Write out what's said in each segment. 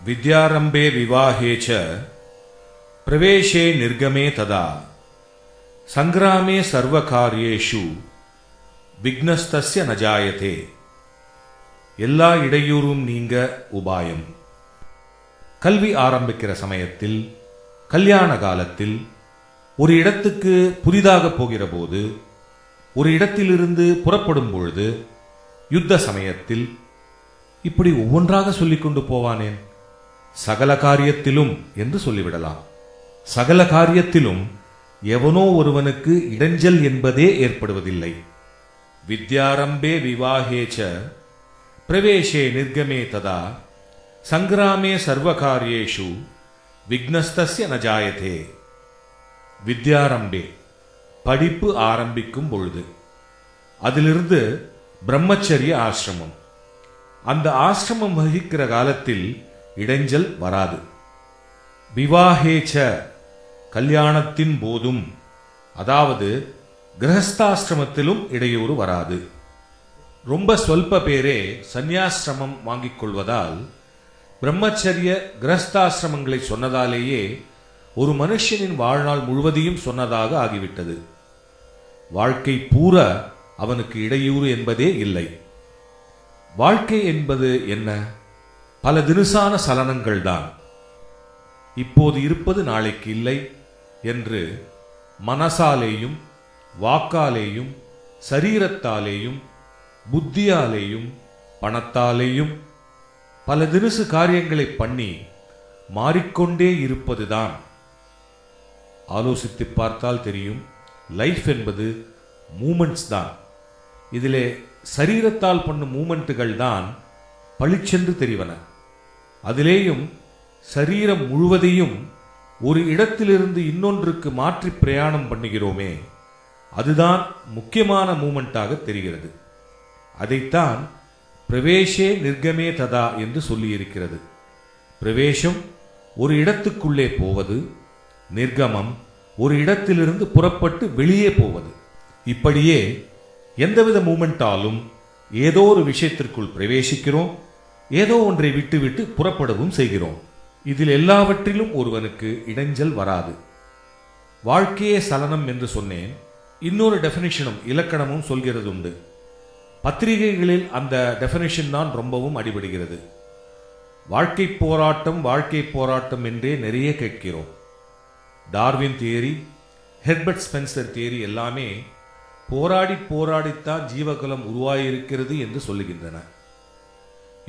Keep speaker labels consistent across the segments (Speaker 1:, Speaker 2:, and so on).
Speaker 1: विद्यारंभे विवाहे च प्रवेशे निर्गमे तदा संग्रामे सर्वकार्येषु विघ्नस्तस्य न जायते எல்லா இடையூறும் நீங்க உபாயம். கல்வி ஆரம்பிக்கிற சமயத்தில், கல்யாண காலத்தில், ஒரு இடத்துக்கு புதிதாக போகிற போது, ஒரு இடத்திலிருந்து புறப்படும் பொழுது, யுத்த சமயத்தில், இப்படி ஒவ்வொன்றாக சொல்லிக்கொண்டு போவானேன். சகல காரியத்திலும் என்று சொல்லிவிடலாம். சகல காரியத்திலும் எவனோ ஒருவனுக்கு இடைஞ்சல் என்பதே ஏற்படுவதில்லை. வித்யாரம்பே விவாஹேச்ச பிரவேசே நிர்கமே ததா சங்கிராமே சர்வகாரியேஷு விக்னஸ்தஸ்ய ந ஜாயதே. வித்யாரம்பே படிப்பு ஆரம்பிக்கும் பொழுது, அதிலிருந்து பிரம்மச்சரிய ஆசிரமம், அந்த ஆசிரமம் வகிக்கிற காலத்தில் இடைஞ்சல் வராது. விவாஹேச்ச கல்யாணத்தின் போதும், அதாவது கிரகஸ்தாசிரமத்திலும் இடையூறு வராது. ரொம்ப சொல்ப பேரே சந்நியாசிரமம் வாங்கிக் கொள்வதால், பிரம்மச்சரிய கிரகஸ்தாசிரமங்களை சொன்னதாலேயே ஒரு மனுஷனின் வாழ்நாள் முழுவதையும் சொன்னதாக ஆகிவிட்டது. வாழ்க்கை பூர அவனுக்கு இடையூறு என்பதே இல்லை. வாழ்க்கை என்பது என்ன? பல தினுசான சலனங்கள்தான். இப்போது இருப்பது நாளைக்கு இல்லை என்று மனசாலேயும் வாக்காலேயும் சரீரத்தாலேயும் புத்தியாலேயும் பணத்தாலேயும் பல தினுசு காரியங்களை பண்ணி மாறிக்கொண்டே இருப்பதுதான். ஆலோசித்து பார்த்தால் தெரியும், லைஃப் என்பது மூமெண்ட்ஸ் தான். இதிலே சரீரத்தால் பண்ணும் மூமெண்ட்டுகள் தான் பளிச்சென்று தெரிவன. அதிலேயும் சரீரம் முழுவதையும் ஒரு இடத்திலிருந்து இன்னொன்றுக்கு மாற்றி பிரயாணம் பண்ணுகிறோமே, அதுதான் முக்கியமான மூமெண்டாக தெரிகிறது. அதைத்தான் பிரவேசே நிர்கமே ததா என்று சொல்லியிருக்கிறது. பிரவேசம் ஒரு இடத்துக்குள்ளே போவது, நிர்கமம் ஒரு இடத்திலிருந்து புறப்பட்டு வெளியே போவது. இப்படியே எந்தவித மூமெண்டாலும் ஏதோ ஒரு விஷயத்திற்குள் பிரவேசிக்கிறோம், ஏதோ ஒன்றை விட்டுவிட்டு புறப்படவும் செய்கிறோம். இதில் எல்லாவற்றிலும் ஒருவனுக்கு இடைஞ்சல் வராது. வாழ்க்கையே சலனம் என்று சொன்னேன். இன்னொரு டெஃபினிஷனும் இலக்கணமும் சொல்கிறது உண்டு. பத்திரிகைகளில் அந்த டெஃபினிஷன் தான் ரொம்பவும் அடிபடுகிறது. வாழ்க்கை போராட்டம், வாழ்க்கை போராட்டம் என்றே நிறைய கேட்கிறோம். Darwin theory, Herbert Spencer theory எல்லாமே போராடி போராடித்தான் ஜீவகுலம் உருவாயிருக்கிறது என்று சொல்லுகின்றன.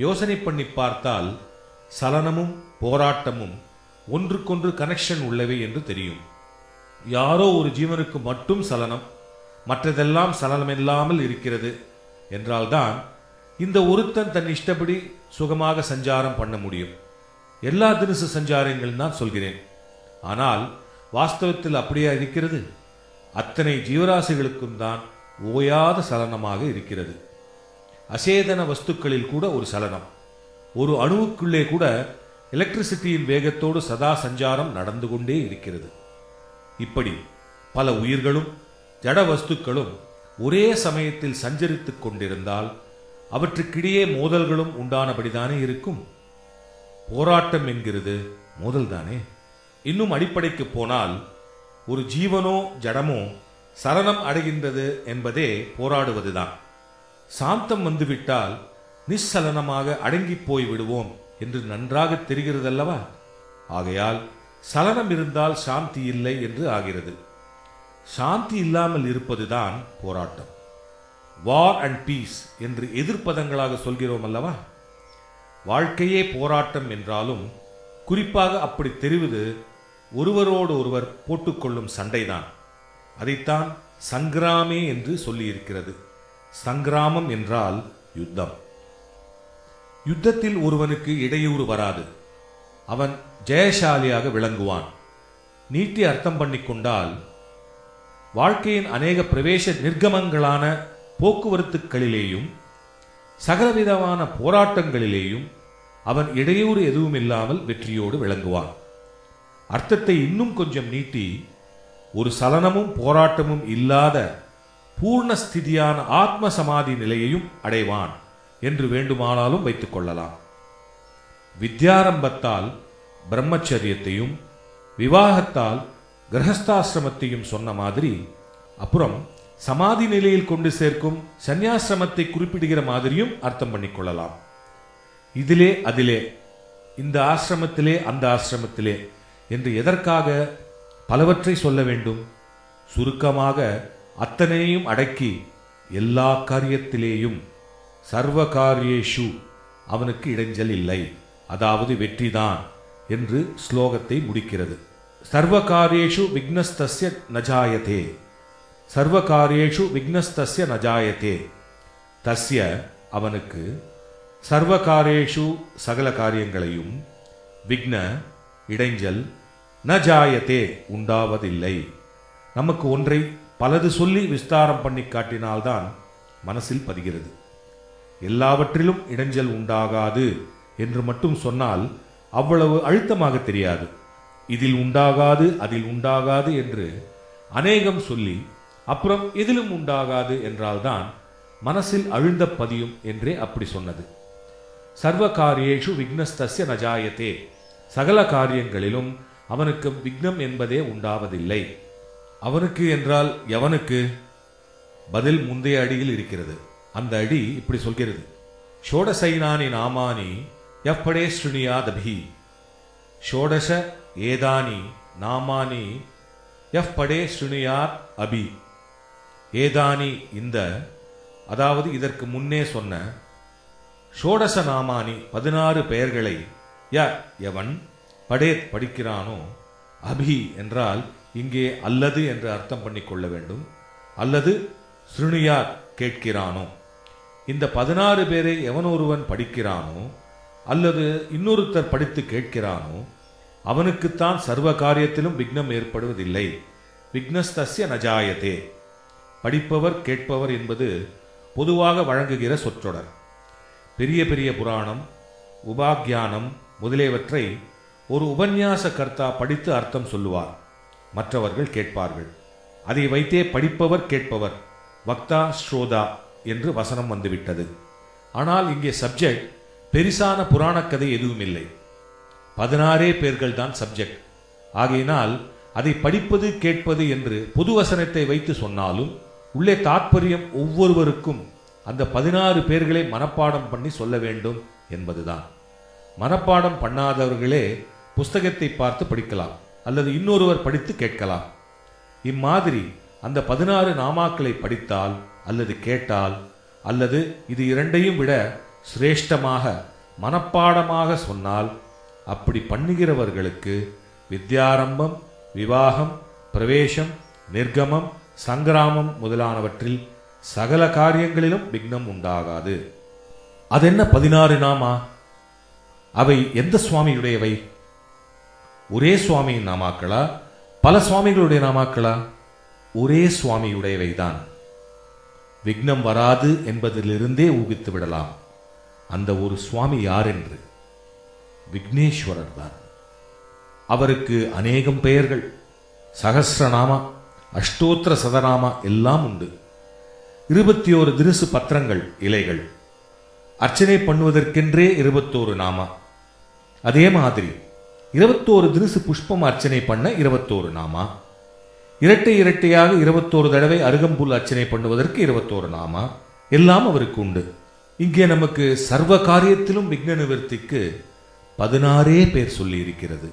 Speaker 1: யோசனை பண்ணி பார்த்தால் சலனமும் போராட்டமும் ஒன்றுக்கொன்று கனெக்ஷன் உள்ளவை என்று தெரியும். யாரோ ஒரு ஜீவனுக்கு மட்டும் சலனம், மற்றதெல்லாம் சலனமில்லாமல் இருக்கிறது என்றால்தான் இந்த ஒருத்தன் தன் இஷ்டப்படி சுகமாக சஞ்சாரம் பண்ண முடியும். எல்லா தினசு சஞ்சாரங்கள் தான் சொல்கிறேன். ஆனால் வாஸ்தவத்தில் அப்படியே இருக்கிறது. அத்தனை ஜீவராசிகளுக்கும் தான் ஓயாத சலனமாக இருக்கிறது. அசேதன வஸ்துக்களில் கூட ஒரு சலனம். ஒரு அணுவுக்குள்ளே கூட எலக்ட்ரிசிட்டியின் வேகத்தோடு சதா சஞ்சாரம் நடந்து கொண்டே இருக்கிறது. இப்படி பல உயிர்களும் ஜட வஸ்துக்களும் ஒரே சமயத்தில் சஞ்சரித்துக் கொண்டிருந்தால் அவற்றுக்கிடையே மோதல்களும் உண்டானபடிதானே இருக்கும். போராட்டம் என்கிறது மோதல்தானே. இன்னும் அடிப்படைக்கு போனால், ஒரு ஜீவனோ ஜடமோ சலனம் அடைகின்றது என்பதே போராடுவதுதான். சாந்தம் வந்துவிட்டால் நிச்சலனமாக அடங்கி போய் விடுவோம் என்று நன்றாக தெரிகிறதல்லவா? ஆகையால் சலனம் இருந்தால் சாந்தி இல்லை என்று ஆகிறது. சாந்தி இல்லாமல் இருப்பதுதான் போராட்டம். வார் அண்ட் பீஸ் என்று எதிர்ப்பதங்களாக சொல்கிறோம் அல்லவா? வாழ்க்கையே போராட்டம் என்றாலும் குறிப்பாக அப்படி தெரிவது ஒருவரோடு ஒருவர் போட்டுக்கொள்ளும் சண்டைதான். அதைத்தான் சங்கிராமே என்று சொல்லியிருக்கிறது. சங்கிராமம் என்றால் யுத்தம். யுத்தத்தில் ஒருவனுக்கு இடையூறு வராது. அவன் ஜெயசாலியாக விளங்குவான். நீட்டி அர்த்தம் பண்ணிக்கொண்டால், வாழ்க்கையின் அநேக பிரவேச நிர்கமங்களான போக்குவரத்துக்களிலேயும் சகலவிதமான போராட்டங்களிலேயும் அவன் இடையூறு எதுவும் இல்லாமல் வெற்றியோடு விளங்குவான். அர்த்தத்தை இன்னும் கொஞ்சம் நீட்டி, ஒரு சலனமும் போராட்டமும் இல்லாத பூர்ணஸ்திதியான ஆத்ம சமாதி நிலையையும் அடைவான் என்று வேண்டுமானாலும் வைத்துக் கொள்ளலாம். வித்யாரம்பத்தால் பிரம்மச்சரியத்தையும் விவாகத்தால் கிரகஸ்தாசிரமத்தையும் சொன்ன மாதிரி, அப்புறம் சமாதி நிலையில் கொண்டு சேர்க்கும் சந்நியாசிரமத்தை குறிப்பிடுகிற மாதிரியும் அர்த்தம் பண்ணிக்கொள்ளலாம். இதிலே அதிலே, இந்த ஆசிரமத்திலே அந்த ஆசிரமத்திலே என்று எதற்காக பலவற்றை சொல்ல வேண்டும்? சுருக்கமாக அத்தனையும் அடக்கி எல்லா காரியத்திலேயும் சர்வ காரியேஷு அவனுக்கு இடைஞ்சல் இல்லை, அதாவது வெற்றிதான் என்று ஸ்லோகத்தை முடிக்கிறது. சர்வ காரியேஷு விக்னஸ்தஸ்ய நஜாயதே, சர்வ காரியேஷு விக்னஸ்தஸ்ய நஜாயதே, தஸ்ய அவனுக்கு, சர்வ காரியேஷு சகல காரியங்களையும், விக்ன இடைஞ்சல், நஜாயதே உண்டாவதில்லை. நமக்கு ஒன்றை பலது சொல்லி விஸ்தாரம் பண்ணி காட்டினால்தான் மனசில் பதிகிறது. எல்லாவற்றிலும் இடைஞ்சல் உண்டாகாது என்று மட்டும் சொன்னால் அவ்வளவு அழுத்தமாக தெரியாது. இதில் உண்டாகாது அதில் உண்டாகாது என்று அநேகம் சொல்லி அப்புறம் எதிலும் உண்டாகாது என்றால்தான் மனசில் அழுந்த பதியும் என்றே அப்படி சொன்னது. சர்வ காரியேஷு விக்னஸ்தஸ்ய நஜாயதே, சகல காரியங்களிலும் அவனுக்கு விக்னம் என்பதே உண்டாவதில்லை. அவனுக்கு என்றால் எவனுக்கு? பதில் முந்தைய அடியில் இருக்கிறது. அந்த அடி இப்படி சொல்கிறது: ஷோடசைனானி நாமானி எப்படே ஸ்ருணியாதபி, ஷோடச ஏதானி நாமானி எப்படே ஸ்ருணியாத் அபி. ஏதானி இந்த, அதாவது இதற்கு முன்னே சொன்ன ஷோடச நாமானி 16 பெயர்களை எவன் படேத் படிக்கிறானோ, அபி என்றால் இங்கே அல்லது என்று அர்த்தம் பண்ணிக்கொள்ள வேண்டும், அல்லது ஸ்ருணியாத் கேட்கிறானோ. இந்த 16 பேரை எவன் ஒருவன் படிக்கிறானோ அல்லது இன்னொருத்தர் படித்து கேட்கிறானோ அவனுக்குத்தான் சர்வ காரியத்திலும் விக்னம் ஏற்படுவதில்லை. விக்னஸ்தஸ்ய நஜாயதே. படிப்பவர் கேட்பவர் என்பது பொதுவாக வழங்குகிற சொற்றொடர். பெரிய பெரிய புராணம், உபாக்கியானம் முதலியவற்றை ஒரு உபன்யாச கர்த்தா படித்து அர்த்தம் சொல்லுவார், மற்றவர்கள் கேட்பார்கள். அதை வைத்தே படிப்பவர் கேட்பவர், வக்தா ஸ்ரோதா என்று வசனம் வந்துவிட்டது. ஆனால் இங்கே சப்ஜெக்ட் பெரிசான புராணக்கதை எதுவும் இல்லை, 16 பேர்கள் தான் சப்ஜெக்ட். ஆகையினால் அதை படிப்பது கேட்பது என்று பொது வசனத்தை வைத்து சொன்னாலும் உள்ளே தாற்பயம் ஒவ்வொருவருக்கும் அந்த 16 பேர்களை மனப்பாடம் பண்ணி சொல்ல வேண்டும் என்பதுதான். மனப்பாடம் பண்ணாதவர்களே புஸ்தகத்தை பார்த்து படிக்கலாம் அல்லது இன்னொருவர் படித்து கேட்கலாம். இம்மாதிரி அந்த 16 நாமாக்களை படித்தால் அல்லது கேட்டால் அல்லது இது இரண்டையும் விட சிரேஷ்டமாக மனப்பாடமாக சொன்னால், அப்படி பண்ணுகிறவர்களுக்கு வித்யாரம்பம், விவாகம், பிரவேசம், நிர்கமம், சங்கிராமம் முதலானவற்றில் சகல காரியங்களிலும் விக்னம் உண்டாகாது. அதென்ன 16 நாமா? அவை எந்த சுவாமியுடையவை? ஒரே சுவாமியின் நாமாக்களா, பல சுவாமிகளுடைய நாமாக்களா? ஒரே சுவாமியுடையவைதான். விக்னம் வராது என்பதிலிருந்தே ஊகித்து விடலாம் அந்த ஒரு சுவாமி யார் என்று. விக்னேஸ்வரர் தான். அவருக்கு அநேகம் பெயர்கள், சகஸ்ரநாமா, அஷ்டோத்திர சதநாமா எல்லாம் உண்டு. 21 திருசு பத்திரங்கள், இலைகள். அர்ச்சனை பண்ணுவதற்கென்றே 21 நாமா. அதே மாதிரி 21 திருசு புஷ்பம் அர்ச்சனை பண்ண 21 நாமா. இரட்டை இரட்டையாக 21 தடவை அருகம்புல் அர்ச்சனை பண்ணுவதற்கு 21 நாமா. எல்லாம் அவருக்கு உண்டு. இங்கே நமக்கு சர்வ காரியத்திலும் விக்ன நிவர்த்திக்கு 16 பேர் சொல்லி இருக்கிறது.